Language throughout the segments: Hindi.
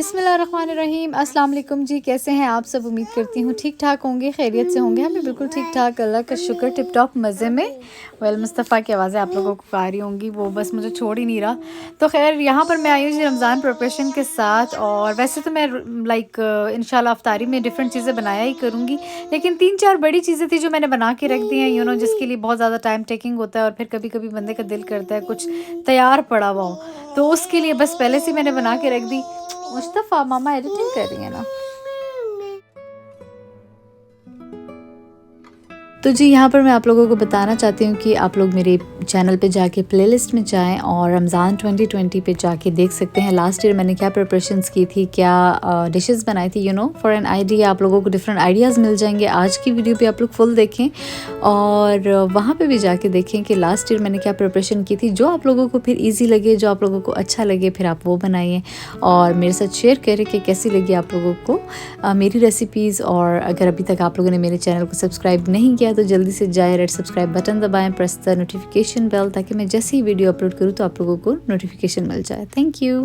बिस्मिल्लाहिर्रहमानिर्रहीम। अस्सलाम वालेकुम जी, कैसे हैं आप सब? उम्मीद करती हूँ ठीक ठाक होंगे, खैरियत से होंगे। हम भी बिल्कुल ठीक ठाक, अल्लाह का शुक्र, टिप टॉप मज़े में। मुस्तफ़ा की आवाज़ें आप लोगों को आ रही होंगी, वो बस मुझे छोड़ ही नहीं रहा। तो खैर यहाँ पर मैं आई हूँ जी रमज़ान प्रिपरेशन के साथ। और वैसे तो मैं इंशाल्लाह अफ्तारी में डिफरेंट चीज़ें बनाया ही करूँगी, लेकिन 3-4 बड़ी चीज़ें थी जो मैंने बना के रख दी हैं, जिसके लिए बहुत ज़्यादा टाइम टेकिंग होता है और फिर कभी कभी बंदे का दिल करता है कुछ तैयार पड़ा हुआ हो, तो उसके लिए बस पहले से मैंने बना के रख दी। मुस्तफ़ा, मामा एडिटिंग कर रही है ना। तो जी यहाँ पर मैं आप लोगों को बताना चाहती हूँ कि आप लोग मेरे चैनल पे जाके प्लेलिस्ट में जाएं और रमज़ान 2020 पे जाके देख सकते हैं लास्ट ईयर मैंने क्या प्रिपरेशंस की थी, क्या डिशेस बनाई थी। फॉर एन आइडिया आप लोगों को डिफरेंट आइडियाज़ मिल जाएंगे। आज की वीडियो पे आप लोग फुल देखें और वहाँ पे भी जाके देखें कि लास्ट ईयर मैंने क्या प्रिपरेशन की थी, जो आप लोगों को फिर ईजी लगे, जो आप लोगों को अच्छा लगे, फिर आप वो बनाइए और मेरे साथ शेयर करें कि कैसी लगी आप लोगों को मेरी रेसिपीज़। और अगर अभी तक आप लोगों ने मेरे चैनल को सब्सक्राइब नहीं किया तो जल्दी से जाए, रेड सब्सक्राइब बटन दबाएं, प्रेस द नोटिफिकेशन बेल, ताकि मैं जैसे ही वीडियो अपलोड करूँ तो आप लोगों को नोटिफिकेशन मिल जाए। Thank you.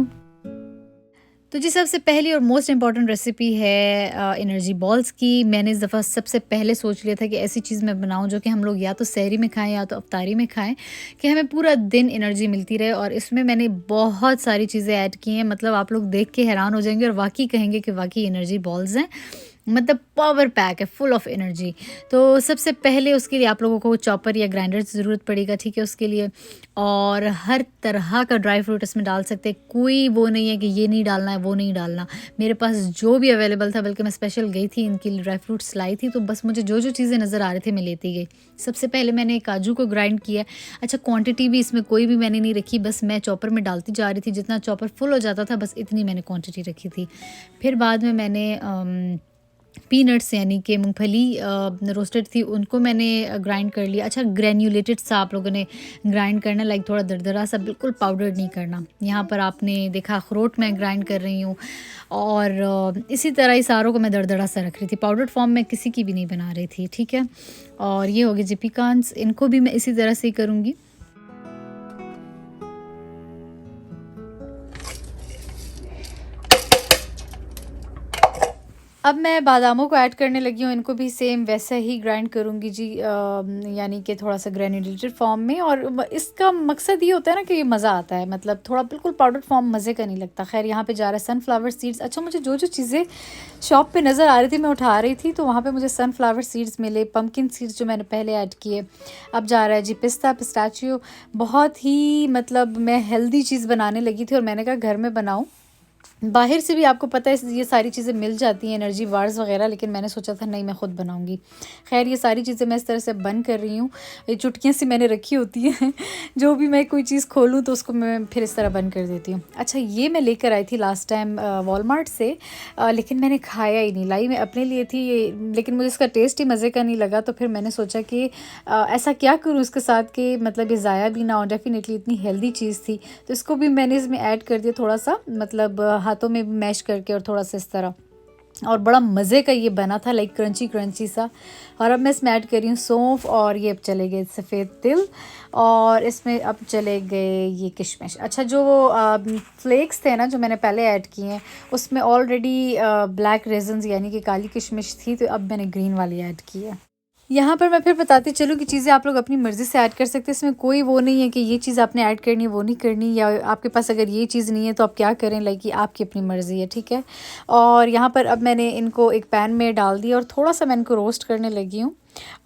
तो जी सबसे पहली और मोस्ट इम्पॉर्टेंट रेसिपी है एनर्जी बॉल्स की। मैंने इस दफ़ा सबसे पहले सोच लिया था कि ऐसी चीज़ मैं बनाऊं जो कि हम लोग या तो सहरी में खाएं या तो अफ्तारी में खाएं, कि हमें पूरा दिन एनर्जी मिलती रहे। और इसमें मैंने बहुत सारी चीज़ें ऐड की हैं, मतलब आप लोग देख के हैरान हो जाएंगे और वाकई कहेंगे कि वाकई एनर्जी बॉल्स हैं, मतलब पावर पैक है, फुल ऑफ एनर्जी। तो सबसे पहले उसके लिए आप लोगों को चॉपर या ग्राइंडर की ज़रूरत पड़ेगा, ठीक है, उसके लिए। और हर तरह का ड्राई फ्रूट इसमें डाल सकते हैं, कोई वो नहीं है कि ये नहीं डालना है वो नहीं डालना। मेरे पास जो भी अवेलेबल था, बल्कि मैं स्पेशल गई थी इनके लिए ड्राई फ्रूट्स लाई थी, तो बस मुझे जो जो चीज़ें नज़र आ रहे थे मैं लेती गई। सबसे पहले मैंने काजू को ग्राइंड किया। अच्छा, क्वांटिटी भी इसमें कोई भी मैंने नहीं रखी, बस मैं चॉपर में डालती जा रही थी, जितना चॉपर फुल हो जाता था बस इतनी मैंने क्वांटिटी रखी थी। फिर बाद में मैंने पीनट्स यानी कि मूंगफली रोस्टेड थी, उनको मैंने ग्राइंड कर लिया। अच्छा, ग्रैन्यूलेटेड सा आप लोगों ने ग्राइंड करना, लाइक थोड़ा दरदरा सा, बिल्कुल पाउडर नहीं करना। यहाँ पर आपने देखा अखरोट मैं ग्राइंड कर रही हूँ और इसी तरह ही सारों को मैं दरदरा सा रख रही थी। पाउडर फॉर्म में किसी की भी नहीं बना रही थी, ठीक है। और ये हो गए जी पिकान्स, इनको भी मैं इसी तरह से ही करूँगी। अब मैं बादामों को ऐड करने लगी हूँ, इनको भी सेम वैसा ही ग्राइंड करूँगी जी, यानी कि थोड़ा सा ग्रैन्युलेटेड फॉर्म में। और इसका मकसद ये होता है ना कि ये मज़ा आता है, मतलब थोड़ा बिल्कुल पाउडर फॉर्म मज़े का नहीं लगता। खैर यहाँ पे जा रहा है सनफ्लावर सीड्स। अच्छा, मुझे जो जो चीज़ें शॉप पे नज़र आ रही थी मैं उठा रही थी, तो वहाँ पे मुझे सनफ्लावर सीड्स मिले, पम्पकिन सीड्स जो मैंने पहले ऐड किए। अब जा रहा है जी पिस्ताचियो। बहुत ही मतलब मैं हेल्दी चीज़ बनाने लगी थी और मैंने कहा घर में बनाऊँ। बाहर से भी आपको पता है ये सारी चीज़ें मिल जाती हैं, एनर्जी बार्स वगैरह, लेकिन मैंने सोचा था नहीं, मैं ख़ुद बनाऊंगी। खैर ये सारी चीज़ें मैं इस तरह से बंद कर रही हूँ, ये चुटकियाँ सी मैंने रखी होती हैं जो भी मैं कोई चीज़ खोलूँ तो उसको मैं फिर इस तरह बंद कर देती हूँ। अच्छा, ये मैं लेकर आई थी लास्ट टाइम वॉलमार्ट से, लेकिन मैंने खाया ही नहीं, लाई मैं अपने लिए थी ये, लेकिन मुझे इसका टेस्ट ही मज़े का नहीं लगा। तो फिर मैंने सोचा कि ऐसा क्या करूँ इसके साथ कि मतलब ये ज़ाया भी ना हो, डेफिनेटली इतनी हेल्दी चीज़ थी, तो इसको भी मैंने इसमें ऐड कर दिया थोड़ा सा, मतलब हाथों में मैश करके और थोड़ा सा इस तरह, और बड़ा मज़े का ये बना था, लाइक क्रंची क्रंची सा। और अब मैं इसमें ऐड कर रही हूँ सौंफ, और ये अब चले गए सफ़ेद तिल, और इसमें अब चले गए ये किशमिश। अच्छा, जो फ्लेक्स थे ना जो मैंने पहले ऐड किए हैं, उसमें ऑलरेडी ब्लैक रेजन्स यानी कि काली किशमिश थी, तो अब मैंने ग्रीन वाली ऐड की है। यहाँ पर मैं फिर बताती चलूँ कि चीज़ें आप लोग अपनी मर्ज़ी से ऐड कर सकते हैं, इसमें कोई वो नहीं है कि ये चीज़ आपने ऐड करनी है वो नहीं करनी, या आपके पास अगर ये चीज़ नहीं है तो आप क्या करें, लाइक ये आपकी अपनी मर्ज़ी है, ठीक है। और यहाँ पर अब मैंने इनको एक पैन में डाल दिया और थोड़ा सा मैं इनको रोस्ट करने लगी हूँ।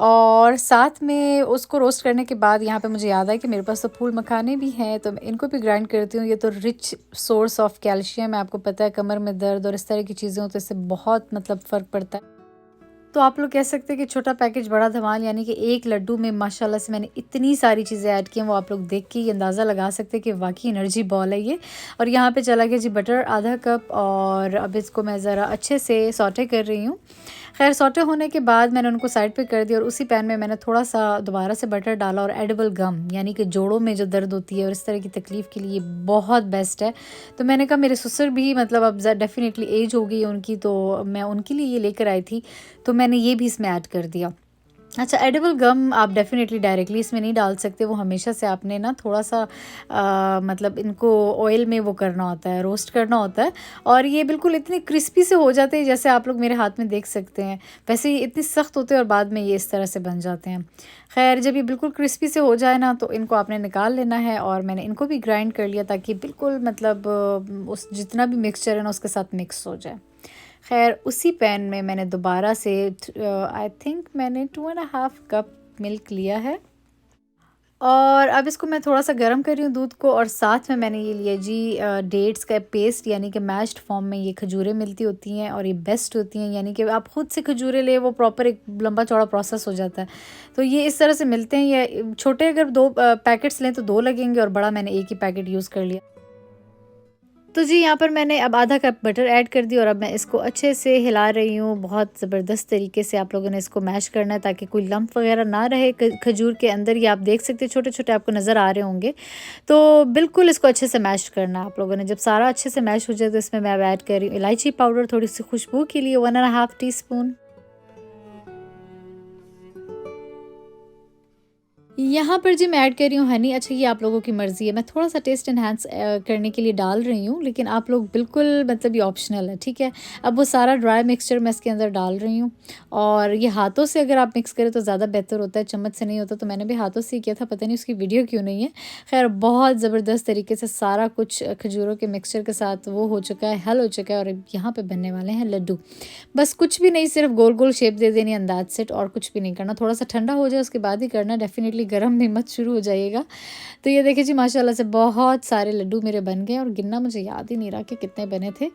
और साथ में उसको रोस्ट करने के बाद यहाँ पे मुझे याद आया कि मेरे पास तो फूल मखाने भी हैं, तो मैं इनको भी ग्राइंड करती हूँ। ये तो रिच सोर्स ऑफ कैल्शियम है, आपको पता है कमर में दर्द और इस तरह की चीज़ें हो तो इससे बहुत मतलब फ़र्क पड़ता है। तो आप लोग कह सकते हैं कि छोटा पैकेज बड़ा धमाल, यानी कि एक लड्डू में माशाल्लाह से मैंने इतनी सारी चीज़ें ऐड की हैं, वो आप लोग देख के ही अंदाज़ा लगा सकते हैं कि वाकई एनर्जी बॉल है ये। और यहाँ पे चला गया जी बटर आधा कप, और अब इसको मैं ज़रा अच्छे से सौटे कर रही हूँ। खैर सौटे होने के बाद मैंने उनको साइड पे कर दिया और उसी पैन में मैंने थोड़ा सा दोबारा से बटर डाला। और एडिबल गम यानी कि जोड़ों में जो दर्द होती है और इस तरह की तकलीफ़ के लिए बहुत बेस्ट है। तो मैंने कहा मेरे ससुर भी मतलब अब डेफिनेटली एज हो गई है उनकी, तो मैं उनके लिए ये लेकर आई थी, तो मैंने ये भी इसमें ऐड कर दिया। अच्छा, एडिबल गम आप डेफ़िनेटली डायरेक्टली इसमें नहीं डाल सकते, वो हमेशा से आपने ना थोड़ा-सा मतलब इनको ऑयल में वो करना होता है, रोस्ट करना होता है और ये बिल्कुल इतने क्रिस्पी से हो जाते हैं जैसे आप लोग मेरे हाथ में देख सकते हैं। वैसे ये इतने सख्त होते हैं और बाद में ये इस तरह से बन जाते हैं। ख़ैर जब ये बिल्कुल क्रिस्पी से हो जाए ना तो इनको आपने निकाल लेना है और मैंने इनको भी ग्राइंड कर लिया ताकि बिल्कुल मतलब उस जितना भी मिक्सचर है ना उसके साथ मिक्स हो जाए। ख़ैर उसी पैन में मैंने दोबारा से आई थिंक मैंने 2 and a half cup milk लिया है और अब इसको मैं थोड़ा-सा गरम कर रही हूँ दूध को और साथ में मैंने ये लिया जी डेट्स का पेस्ट यानी कि मैश्ड फॉर्म में ये खजूरें मिलती होती हैं और ये बेस्ट होती हैं, यानी कि आप खुद से खजूरें लें वो प्रॉपर एक लंबा चौड़ा प्रोसेस हो जाता है। तो ये इस तरह से मिलते हैं, ये छोटे अगर 2 पैकेट्स लें तो 2 लगेंगे और बड़ा मैंने 1 ही पैकेट यूज़ कर लिया। तो जी यहाँ पर मैंने अब आधा कप बटर ऐड कर दी और अब मैं इसको अच्छे से हिला रही हूँ। बहुत ज़बरदस्त तरीके से आप लोगों ने इसको मैश करना है ताकि कोई लम्प वगैरह ना रहे खजूर के अंदर। ये आप देख सकते हैं छोटे-छोटे आपको नज़र आ रहे होंगे। तो बिल्कुल इसको अच्छे से मैश करना है आप लोगों ने। जब सारा अच्छे से मैश हो जाए तो इसमें मैं अब ऐड कर रही हूँ इलायची पाउडर थोड़ी-सी खुशबू के लिए 1 एंड हाफ टी-स्पून। यहाँ पर जी मैं ऐड कर रही हूँ हनी। अच्छा, ये आप लोगों की मर्ज़ी है, मैं थोड़ा-सा टेस्ट एनहांस करने के लिए डाल रही हूँ, लेकिन आप लोग बिल्कुल मतलब ये ऑप्शनल है, ठीक है? अब वो सारा ड्राई मिक्सचर मैं इसके अंदर डाल रही हूँ और ये हाथों से अगर आप मिक्स करें तो ज़्यादा बेहतर होता है, चम्मच से नहीं होता, तो मैंने भी हाथों से ही किया था, पता नहीं उसकी वीडियो क्यों नहीं है। ख़ैर बहुत ज़बरदस्त तरीके से सारा कुछ खजूरों के मिक्सचर के साथ वो हो चुका है, हल हो चुका है और अब यहाँ पे बनने वाले हैं लड्डू। बस कुछ भी नहीं, सिर्फ गोल-गोल शेप दे देनी है, दैट्स इट, और कुछ भी नहीं करना। थोड़ा-सा ठंडा हो जाए उसके बाद ही करना, डेफ़िनिटली गरम भी मत शुरू हो जाइएगा। तो ये देखिए जी माशाल्लाह से बहुत सारे लड्डू मेरे बन गए और गिनना मुझे याद ही नहीं रहा कि कितने बने थे,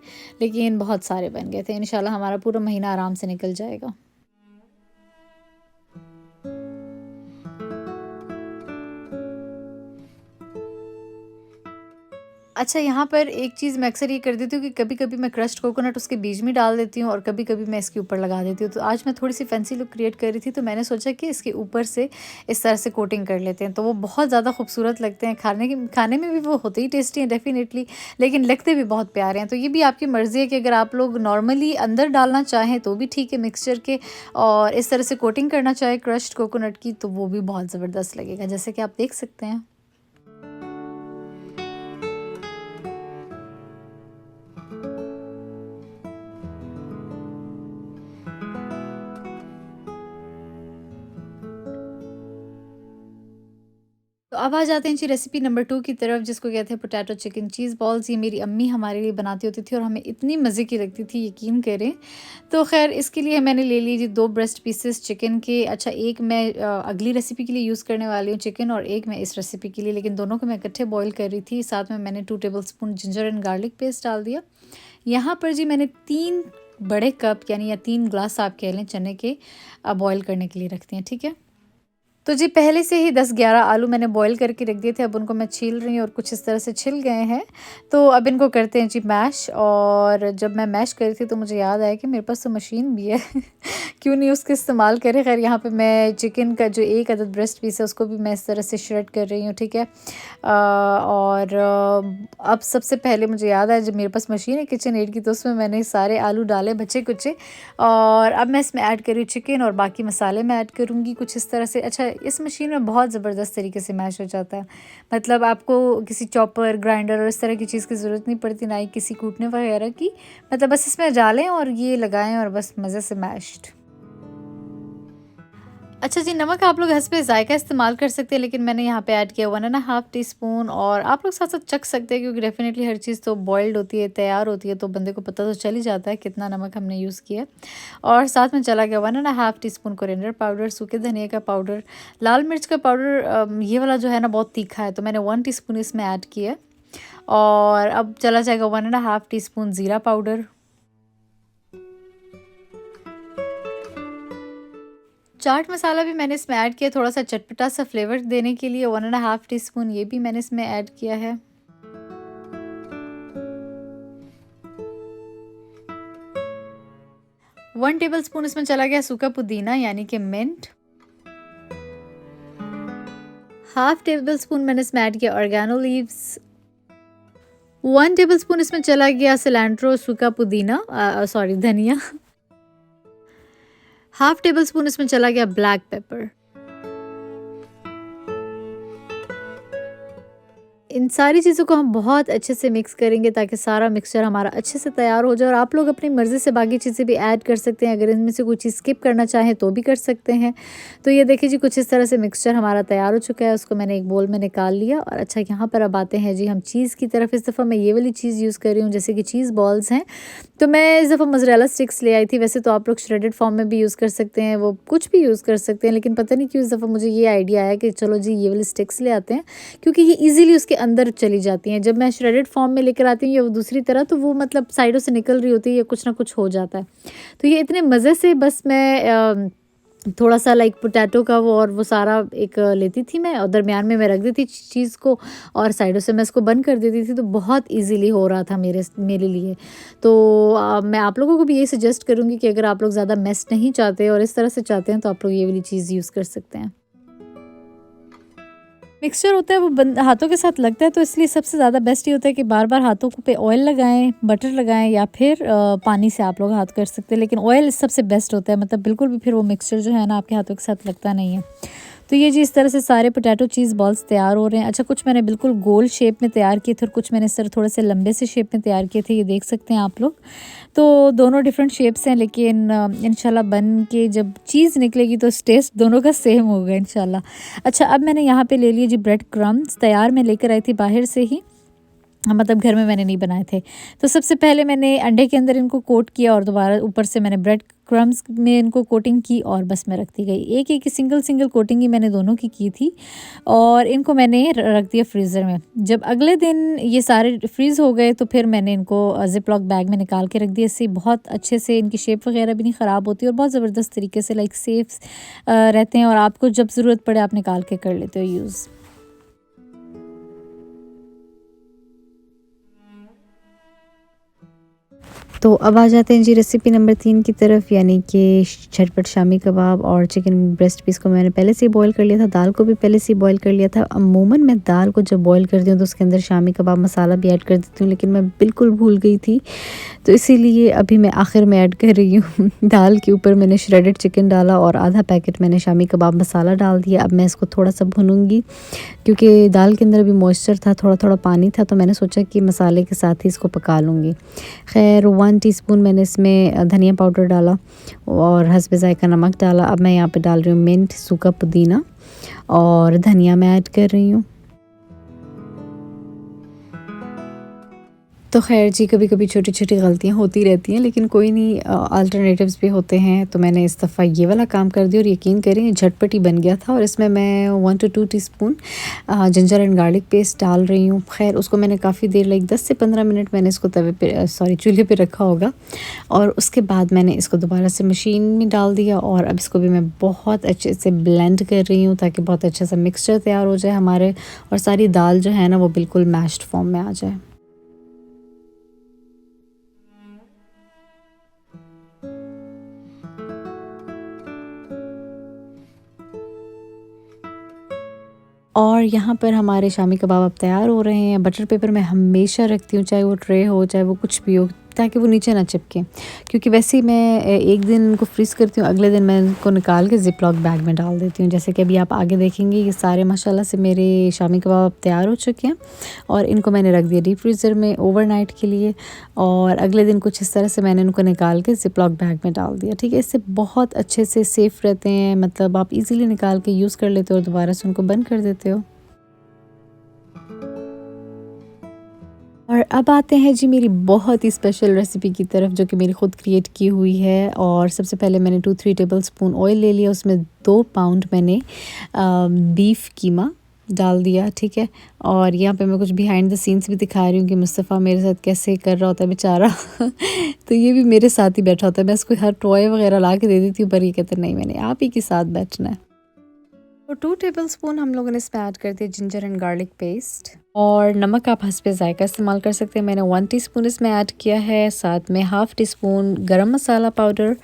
लेकिन बहुत सारे बन गए थे। इंशाल्लाह हमारा पूरा महीना आराम से निकल जाएगा। अच्छा, यहाँ पर एक चीज़ मैं अक्सर ये कर देती हूँ कि कभी-कभी मैं क्रश्ड कोकोनट उसके बीच में डाल देती हूँ और कभी-कभी मैं इसके ऊपर लगा देती हूँ। तो आज मैं थोड़ी-सी फैंसी लुक क्रिएट कर रही थी, तो मैंने सोचा कि इसके ऊपर से इस तरह से कोटिंग कर लेते हैं, तो वो बहुत ज़्यादा खूबसूरत लगते हैं। खाने में भी वो होते ही टेस्टी हैं डेफ़िनेटली, लेकिन लगते भी बहुत प्यारे हैं। तो ये भी आपकी मर्ज़ी है कि अगर आप लोग नॉर्मली अंदर डालना चाहें तो भी ठीक है मिक्सचर के, और इस तरह से कोटिंग करना चाहें क्रश्ड कोकोनट की तो वो भी बहुत ज़बरदस्त लगेगा, जैसे कि आप देख सकते हैं। तो अब आ जाते हैं जी रेसिपी नंबर 2 की तरफ, जिसको कहते हैं पोटैटो चिकन चीज़ बॉल्स। ये मेरी अम्मी हमारे लिए बनाती होती थी और हमें इतनी मज़े की लगती थी, यकीन करें। तो ख़ैर इसके लिए मैंने ले ली जी 2 ब्रेस्ट पीसेस चिकन के। अच्छा, एक मैं अगली रेसिपी के लिए यूज़ करने वाली हूँ चिकन और एक मैं इस रेसिपी के लिए, लेकिन दोनों को मैं इकट्ठे बॉयल कर रही थी। साथ में मैंने 2 tablespoon ginger and garlic paste डाल दिया। यहाँ पर जी मैंने 3 बड़े कप यानी या 3 ग्लास आप कह लें चने के बॉयल करने के लिए रखते हैं, ठीक है? तो जी पहले से ही 10-11 आलू मैंने बॉईल करके रख दिए थे, अब उनको मैं छील रही हूँ और कुछ इस तरह से छिल गए हैं। तो अब इनको करते हैं जी मैश, और जब मैं मैश कर रही थी तो मुझे याद आया कि मेरे पास तो मशीन भी है क्यों नहीं उसका इस्तेमाल करें। ख़ैर यहाँ पे मैं चिकन का जो 1 अदद ब्रेस्ट पीस है उसको भी मैं इस तरह से श्रेड कर रही हूँ, ठीक है। और अब सबसे पहले मुझे याद आया जब मेरे पास मशीन है किचन एड की, तो उसमें मैंने सारे आलू डाले बचे-कुचे, और अब मैं इसमें ऐड कर रही हूँ चिकन और बाकी मसाले मैं ऐड करूँगी कुछ इस तरह से। अच्छा, इस मशीन में बहुत ज़बरदस्त तरीके से मैश हो जाता है, मतलब आपको किसी चॉपर, ग्राइंडर और इस तरह की चीज़ की ज़रूरत नहीं पड़ती, ना ही किसी कूटने वगैरह की। मतलब बस इसमें डालें और ये लगाएं और बस मज़े से मैश्ड। अच्छा जी, नमक आप लोग हस्बे ज़ायक़ा इस्तेमाल कर सकते हैं, लेकिन मैंने यहाँ पे ऐड किया 1 एंड हाफ़ टी-स्पून, और आप लोग साथ-साथ चख सकते हैं क्योंकि डेफ़िनेटली हर चीज़ तो बॉइल्ड होती है, तैयार होती है, तो बंदे को पता तो चल ही जाता है कितना नमक हमने यूज़ किया है। और साथ में चला गया 1 and half T-spoon coriander powder, सूखे धनिया का पाउडर, लाल मिर्च का पाउडर। ये वाला जो है ना बहुत तीखा है, तो मैंने 1 टीस्पून इसमें ऐड किया है। और अब चला जाएगा 1 एंड हाफ़ टी-स्पून ज़ीरा पाउडर। चाट मसाला भी मैंने इसमें ऐड किया थोड़ा-सा चटपटा सा फ्लेवर देने के लिए, 1 एंड हाफ़ टीस्पून ये भी मैंने इसमें ऐड किया है। 1 टेबलस्पून इसमें चला गया सूखा पुदीना यानी कि मिंट। हाफ़ टेबलस्पून मैंने इसमें ऐड किया ऑर्गेनो लीव्स। 1 टेबलस्पून इसमें चला गया सिलैंट्रो सूखा पुदीना, सॉरी धनिया। हाफ टेबल स्पून इसमें चला गया ब्लैक पेपर। इन सारी चीज़ों को हम बहुत अच्छे से मिक्स करेंगे ताकि सारा मिक्सचर हमारा अच्छे से तैयार हो जाए। और आप लोग अपनी मर्ज़ी से बाकी चीज़ें भी ऐड कर सकते हैं, अगर इनमें से कोई चीज़ स्किप करना चाहें तो भी कर सकते हैं। तो ये देखिए जी, कुछ इस तरह से मिक्सचर हमारा तैयार हो चुका है, उसको मैंने एक बोल में निकाल लिया। और अच्छा, यहाँ पर अब आते हैं जी हम चीज़ की तरफ। इस दफ़ा मैं ये वाली चीज़ यूज़ कर रही हूँ, जैसे कि चीज़ बॉल्स हैं। तो मैं इस दफ़ा मोज़रेला स्टिक्स ले आई थी। वैसे तो आप लोग श्रेडेड फॉर्म में भी यूज़ कर सकते हैं, वो कुछ भी यूज़ कर सकते हैं, लेकिन पता नहीं क्यों इस दफ़ा मुझे ये आइडिया आया कि चलो जी ये वाली स्टिक्स ले आते हैं, क्योंकि ये ईज़िली उसके अंदर चली जाती हैं। जब मैं श्रेडेड फॉर्म में लेकर आती हूँ या वो दूसरी तरह, तो वो मतलब साइडों से निकल रही होती है या कुछ ना कुछ हो जाता है। तो ये इतने मज़े से बस मैं थोड़ा-सा लाइक पोटैटो का वो सारा एक लेती थी मैं, और दरमियान में मैं रख देती चीज़ को, और साइडों से मैं इसको बंद कर देती थी, तो बहुत ईज़िली हो रहा था मेरे लिए। तो मैं आप लोगों को भी यही सजेस्ट करूँगी कि अगर आप लोग ज़्यादा मेस नहीं चाहते और इस तरह से चाहते हैं, तो आप लोग ये वाली चीज़ यूज़ कर सकते हैं। मिक्सचर होता है वो हाथों के साथ लगता है, तो इसलिए सबसे ज़्यादा बेस्ट ये होता है कि बार-बार हाथों को पे ऑयल लगाएँ, बटर लगाएँ, या फिर पानी से आप लोग हाथ कर सकते हैं। लेकिन ऑयल सबसे बेस्ट होता है, मतलब बिल्कुल भी फिर वो मिक्सचर जो है ना आपके हाथों के साथ लगता नहीं है। तो ये जी इस तरह से सारे पोटैटो चीज़ बॉल्स तैयार हो रहे हैं। अच्छा, कुछ मैंने बिल्कुल गोल शेप में तैयार किए थे और कुछ मैंने इस तरह थोड़े से लंबे से शेप में तैयार किए थे, ये देख सकते हैं आप लोग। तो दोनों डिफरेंट शेप्स हैं, लेकिन इंशाल्लाह बन के जब चीज़ निकलेगी तो टेस्ट दोनों का सेम होगा इंशाल्लाह। अच्छा, अब मैंने यहाँ पे ले लिए जी ब्रेड क्रम्स, तैयार मैं लेकर आई थी बाहर से ही, मतलब घर में मैंने नहीं बनाए थे। तो सबसे पहले मैंने अंडे के अंदर इनको कोट किया और दोबारा ऊपर से मैंने ब्रेड क्रम्स में इनको कोटिंग की और बस मैं रखती गई। एक-एक सिंगल कोटिंग ही मैंने दोनों की थी, और इनको मैंने रख दिया फ्रीज़र में। जब अगले दिन ये सारे फ्रीज़ हो गए, तो फिर मैंने इनको ज़िप-लॉक बैग में निकाल के रख दिया। इससे बहुत अच्छे से इनकी शेप वगैरह भी नहीं ख़राब होती और बहुत ज़बरदस्त तरीके से लाइक सेफ़ रहते हैं, और आपको जब ज़रूरत पड़े आप निकाल के कर लेते हो यूज़। तो अब आ जाते हैं जी रेसिपी नंबर 3 की तरफ, यानी कि झटपट शामी कबाब और चिकन ब्रेस्ट पीस को मैंने पहले से ही बॉईल कर लिया था, दाल को भी पहले से ही बॉईल कर लिया था। अमूमन मैं दाल को जब बॉईल करती हूँ तो उसके अंदर शामी कबाब मसाला भी ऐड कर देती हूँ, लेकिन मैं बिल्कुल भूल गई थी, तो इसीलिए अभी मैं आखिर में ऐड कर रही हूँ। दाल के ऊपर मैंने श्रेडेड चिकन डाला और आधा पैकेट मैंने शामी कबाब मसाला डाल दिया। अब मैं इसको थोड़ा-सा भूनूँगी, क्योंकि दाल के अंदर भी मॉइस्चर था, थोड़ा-थोड़ा पानी था, तो मैंने सोचा कि मसाले के साथ ही इसको पका लूँगी। ख़ैर 1 टीस्पून मैंने इसमें धनिया पाउडर डाला और हस्बे ज़ायक़ा नमक डाला। अब मैं यहाँ पे डाल रही हूँ मिंट, सूखा पुदीना और धनिया मैं ऐड कर रही हूँ। तो ख़ैर जी, कभी-कभी छोटी-छोटी गलतियाँ होती रहती हैं, लेकिन कोई नहीं, अल्टरनेटिव्स भी होते हैं। तो मैंने इस दफ़ा ये वाला काम कर दिया और यकीन करें झटपट ही बन गया था। और इसमें मैं 1 to 2 teaspoon ginger and garlic paste डाल रही हूँ। ख़ैर उसको मैंने काफ़ी देर, लाइक 10 से 15 मिनट मैंने इसको तवे पे सॉरी चूल्हे पे रखा होगा, और उसके बाद मैंने इसको दोबारा से मशीन में डाल दिया। और अब इसको भी मैं बहुत अच्छे से ब्लेंड कर रही हूँ, ताकि बहुत अच्छा सा मिक्सचर तैयार हो जाए हमारे, और सारी दाल जो है ना वो बिल्कुल मैश्ड फॉर्म में आ जाए। और यहाँ पर हमारे शामी कबाब अब तैयार हो रहे हैं। बटर पेपर मैं हमेशा रखती हूँ, चाहे वो ट्रे हो, चाहे वो कुछ भी हो, ताकि वो नीचे ना चिपके। क्योंकि वैसे ही मैं एक दिन इनको फ्रीज़ करती हूँ, अगले दिन मैं इनको निकाल के ज़िप-लॉक बैग में डाल देती हूँ। जैसे कि अभी आप आगे देखेंगे, ये सारे माशाल्लाह से मेरे शामी कबाब तैयार हो चुके हैं, और इनको मैंने रख दिया डीप फ्रीज़र में ओवरनाइट के लिए, और अगले दिन कुछ इस तरह से मैंने इनको निकाल के ज़िप-लॉक बैग में डाल दिया। ठीक है, इससे बहुत अच्छे से सेफ़ रहते हैं, मतलब आप ईज़िली निकाल के यूज़ कर लेते हो और दोबारा से उनको बंद कर देते हो। और अब आते हैं जी मेरी बहुत ही स्पेशल रेसिपी की तरफ, जो कि मेरी खुद क्रिएट की हुई है। और सबसे पहले मैंने 2-3 टेबलस्पून ऑयल ले लिया, उसमें 2 पाउंड मैंने बीफ कीमा डाल दिया, ठीक है। और यहाँ पे मैं कुछ बिहाइंड द सीन्स भी दिखा रही हूँ कि मुस्तफ़ा मेरे साथ कैसे कर रहा होता है बेचारा। तो ये भी मेरे साथ ही बैठा होता है, मैं इसको हर टॉय वगैरह ला के दे देती हूँ, पर ये कहते नहीं, मैंने आप ही के साथ बैठना है। तो 2 टेबलस्पून हम लोगों ने इसमें ऐड कर दिया जिंजर एंड गार्लिक पेस्ट, और नमक आप हस्बे ज़ायक़ा इस्तेमाल कर सकते हैं। मैंने 1 टीस्पून इसमें ऐड किया है, साथ में half teaspoon garam masala powder,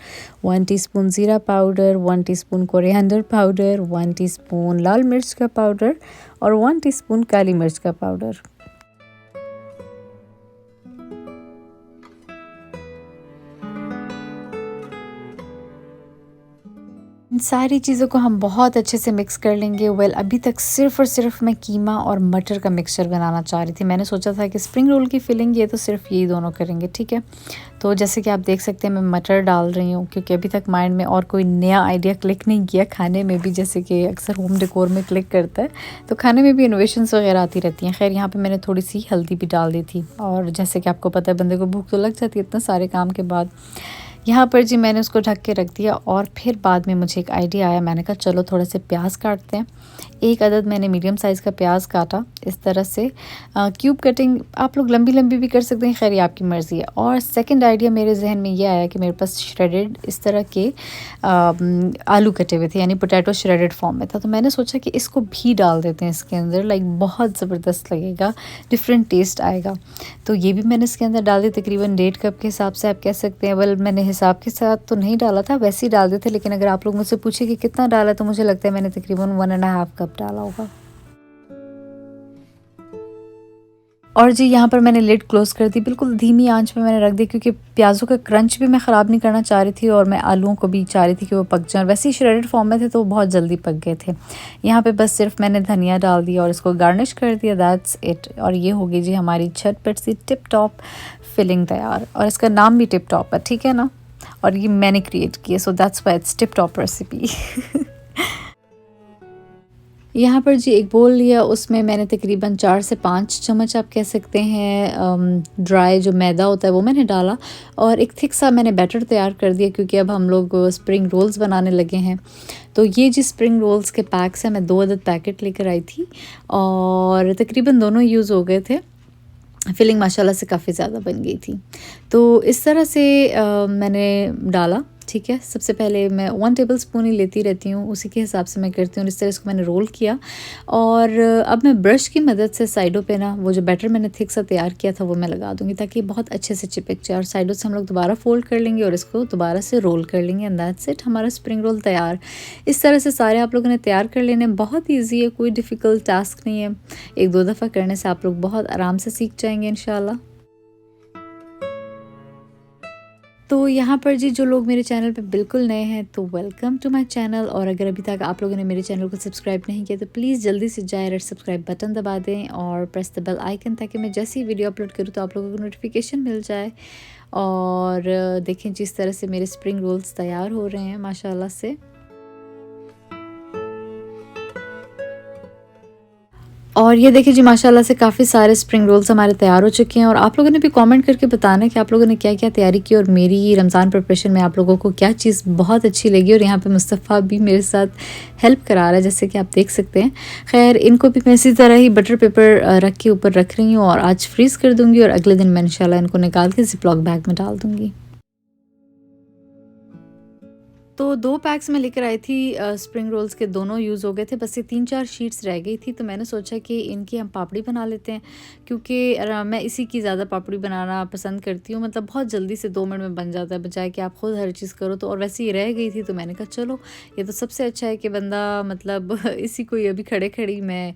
1 teaspoon ज़ीरा powder, 1 teaspoon coriander powder, 1 teaspoon लाल मिर्च का पाउडर, और 1 टीस्पून काली मिर्च का पाउडर। सारी चीज़ों को हम बहुत अच्छे से मिक्स कर लेंगे। अभी तक सिर्फ़ और सिर्फ मैं कीमा और मटर का मिक्सचर बनाना चाह रही थी। मैंने सोचा था कि स्प्रिंग रोल की फिलिंग ये तो सिर्फ यही दोनों करेंगे, ठीक है। तो जैसे कि आप देख सकते हैं मैं मटर डाल रही हूँ, क्योंकि अभी तक माइंड में और कोई नया आइडिया क्लिक नहीं किया खाने में भी, जैसे कि अक्सर होम डेकोर में क्लिक करता है, तो खाने में भी इनोवेशंस वगैरह आती रहती हैं। खैर यहाँ पे मैंने थोड़ी सी हल्दी भी डाल दी थी, और जैसे कि आपको पता है बंदे को भूख तो लग जाती है इतना सारे काम के बाद। यहाँ पर जी मैंने उसको ढक के रख दिया, और फिर बाद में मुझे एक आइडिया आया। मैंने कहा चलो थोड़े से प्याज काटते हैं। एक अदद मैंने मीडियम साइज़ का प्याज काटा इस तरह से। क्यूब कटिंग आप लोग लंबी लंबी भी कर सकते हैं, खैर ये आपकी मर्ज़ी है। और सेकंड आइडिया मेरे जहन में ये आया कि मेरे पास श्रेडेड इस तरह के आलू कटे हुए थे, यानी पोटैटो श्रेडेड फॉर्म में था। तो मैंने सोचा कि इसको भी डाल देते हैं इसके अंदर, लाइक बहुत ज़बरदस्त लगेगा, डिफरेंट टेस्ट आएगा। तो ये भी मैंने इसके अंदर डाल दी, तकरीबन 1.5 कप के हिसाब से आप कह सकते हैं। मैंने हिसाब के साथ तो नहीं डाला था, वैसे ही डाल देते, लेकिन अगर आप लोग मुझसे पूछे कि कितना डाला, तो मुझे लगता है मैंने तकरीबन 1.5 कप डाला होगा। और जी यहाँ पर मैंने लिड क्लोज़ कर दी, बिल्कुल धीमी आंच पे मैंने रख दी, क्योंकि प्याज़ों का क्रंच भी मैं ख़राब नहीं करना चाह रही थी, और मैं आलूओं को भी चाह रही थी कि वो पक जाएं। वैसे ही श्रेडेड फॉर्म में थे तो वो बहुत जल्दी पक गए थे। यहाँ पे बस सिर्फ मैंने धनिया डाल दिया और इसको गार्निश कर दिया, दैट्स इट। और ये होगी जी हमारी झटपट सी टिप टॉप फिलिंग तैयार, और इसका नाम भी टिप टॉप है, ठीक है ना। और ये मैंने क्रिएट किया, so that's why its tip top recipe. यहाँ पर जी एक बोल लिया, उसमें मैंने तकरीबन 4 से 5 चम्मच आप कह सकते हैं ड्राई जो मैदा होता है वो मैंने डाला, और एक थिक सा मैंने बैटर तैयार कर दिया, क्योंकि अब हम लोग स्प्रिंग रोल्स बनाने लगे हैं। तो ये जी स्प्रिंग रोल्स के पैक्स हैं, मैं 2 अदद पैकेट लेकर आई थी, और तकरीबन दोनों यूज़ हो गए थे। फिलिंग माशाल्लाह से काफ़ी ज़्यादा बन गई थी। तो इस तरह से मैंने डाला, ठीक है। सबसे पहले मैं 1 टेबल स्पून ही लेती रहती हूँ, उसी के हिसाब से मैं करती हूँ। इस तरह इसको मैंने रोल किया, और अब मैं ब्रश की मदद से साइडों पे ना वो जो बैटर मैंने थिक सा तैयार किया था वो मैं लगा दूँगी, ताकि बहुत अच्छे से चिपक जाए। और साइडों से हम लोग दोबारा फोल्ड कर लेंगे और इसको दोबारा से रोल कर लेंगे, एंड दैट्स इट, हमारा स्प्रिंग रोल तैयार। इस तरह से सारे आप लोगों ने तैयार कर लेने, बहुत ईजी है, कोई डिफ़िकल्ट टास्क नहीं है। 1-2 दफ़ा करने से आप लोग बहुत आराम से सीख जाएंगे इंशाल्लाह। तो यहाँ पर जी जो लोग मेरे चैनल पे बिल्कुल नए हैं तो वेलकम टू माय चैनल, और अगर अभी तक आप लोगों ने मेरे चैनल को सब्सक्राइब नहीं किया तो प्लीज़ जल्दी से जाए रेड सब्सक्राइब बटन दबा दें और प्रेस द बेल आइकन, ताकि मैं जैसी वीडियो अपलोड करूँ तो आप लोगों को नोटिफिकेशन मिल जाए। और देखें जिस तरह से मेरे स्प्रिंग रोल्स तैयार हो रहे हैं माशाल्लाह से। और ये देखिए जी माशाल्लाह से काफ़ी सारे स्प्रिंग रोल्स हमारे तैयार हो चुके हैं, और आप लोगों ने भी कमेंट करके बताना कि आप लोगों ने क्या क्या तैयारी की, और मेरी रमज़ान प्रिपरेशन में आप लोगों को क्या चीज़ बहुत अच्छी लगी। और यहाँ पे मुस्तफ़ा भी मेरे साथ हेल्प करा रहा है, जैसे कि आप देख सकते हैं। खैर इनको भी मैं इसी तरह ही बटर पेपर रख के ऊपर रख रही हूँ, और आज फ्रीज़ कर दूँगी, और अगले दिन मैं इंशाल्लाह इनको निकाल के ज़िप्लॉक बैग में डाल दूँगी। तो 2 पैक्स मैं लेकर आई थी स्प्रिंग रोल्स के, दोनों यूज़ हो गए थे, बस ये 3-4 शीट्स रह गई थी। तो मैंने सोचा कि इनकी हम पापड़ी बना लेते हैं, क्योंकि मैं इसी की ज़्यादा पापड़ी बनाना पसंद करती हूँ। मतलब बहुत जल्दी से 2 मिनट में बन जाता है, बजाय कि आप खुद हर चीज़ करो। तो और वैसे ही रह गई थी, तो मैंने कहा चलो ये तो सबसे अच्छा है कि बंदा मतलब इसी को अभी खड़े खड़ी मैं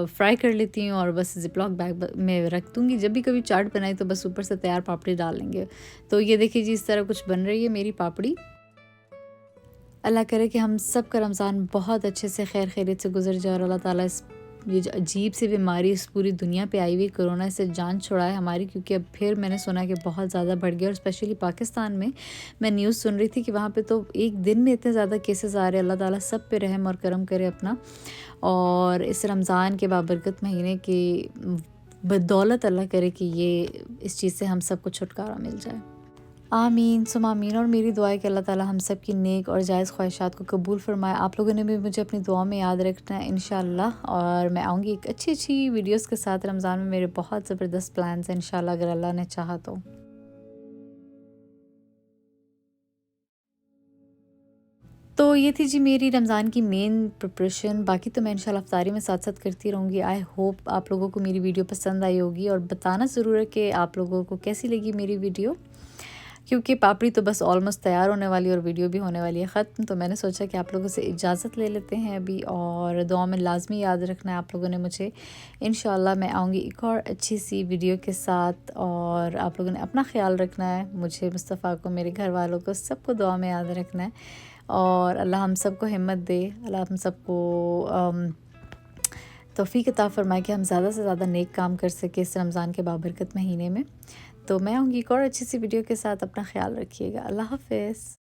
फ्राई कर लेती हूँ, और बस ज़िप्लॉक बैग में रख दूँगी। जब भी कभी चाट बनाई तो बस ऊपर से तैयार पापड़ी डाल लेंगे। तो ये देखिए जी इस तरह कुछ बन रही है मेरी पापड़ी। अल्लाह करे कि हम सब का रमज़ान बहुत अच्छे से खैर खैरियत से गुजर जाए, और अल्लाह ताला इस ये जो अजीब सी बीमारी इस पूरी दुनिया पे आई हुई कोरोना से जान छुड़ाए हमारी, क्योंकि अब फिर मैंने सुना कि बहुत ज़्यादा बढ़ गया। और स्पेशली पाकिस्तान में मैं न्यूज़ सुन रही थी कि वहाँ पे तो एक दिन में इतने ज़्यादा केसेस आ रहे हैं। अल्लाह ताला सब पे रहम और करम करे अपना, और इस रमज़ान के बाबरकत महीने की बदौलत अल्लाह करे कि ये इस चीज़ से हम सबको छुटकारा मिल जाए। आमीन सुम आमीन। और मेरी दुआ है कि अल्लाह ताला हम सब की नेक और जायज़ ख्वाहिशात को कबूल फ़रमाए। आप लोगों ने भी मुझे अपनी दुआ में याद रखना है इंशाल्लाह, और मैं आऊँगी एक अच्छी अच्छी वीडियोस के साथ। रमज़ान में मेरे बहुत ज़बरदस्त प्लान्स हैं इंशाल्लाह, अगर अल्लाह ने चाहा तो। तो ये थी जी मेरी रमज़ान की मेन प्रिपरेशन। बाकी तो मैं इंशाल्लाह इफ्तारी में साथ साथ करती रहूँगी। आई होप आप लोगों को मेरी वीडियो पसंद आई होगी, और बताना ज़रूर है कि आप लोगों को कैसी लगी मेरी वीडियो, क्योंकि पापड़ी तो बस ऑलमोस्ट तैयार होने वाली है और वीडियो भी होने वाली है ख़त्म। तो मैंने सोचा कि आप लोगों से इजाज़त ले लेते हैं अभी, और दुआ में लाजमी याद रखना है आप लोगों ने मुझे। इंशाल्लाह मैं आऊँगी एक और अच्छी सी वीडियो के साथ, और आप लोगों ने अपना ख्याल रखना है, मुझे, मुस्तफ़ा को, मेरे घर वालों को, सबको दुआ में याद रखना है। और अल्लाह हम सबको हिम्मत दे, अल्लाह हम सबको तौफ़ीक अता फ़रमाए कि हम ज़्यादा से ज़्यादा नेक काम कर सकें इस रमज़ान के बाबरकत महीने में। तो मैं आऊँगी एक और अच्छी सी वीडियो के साथ, अपना ख़्याल रखिएगा। अल्लाह हाफ़िज़।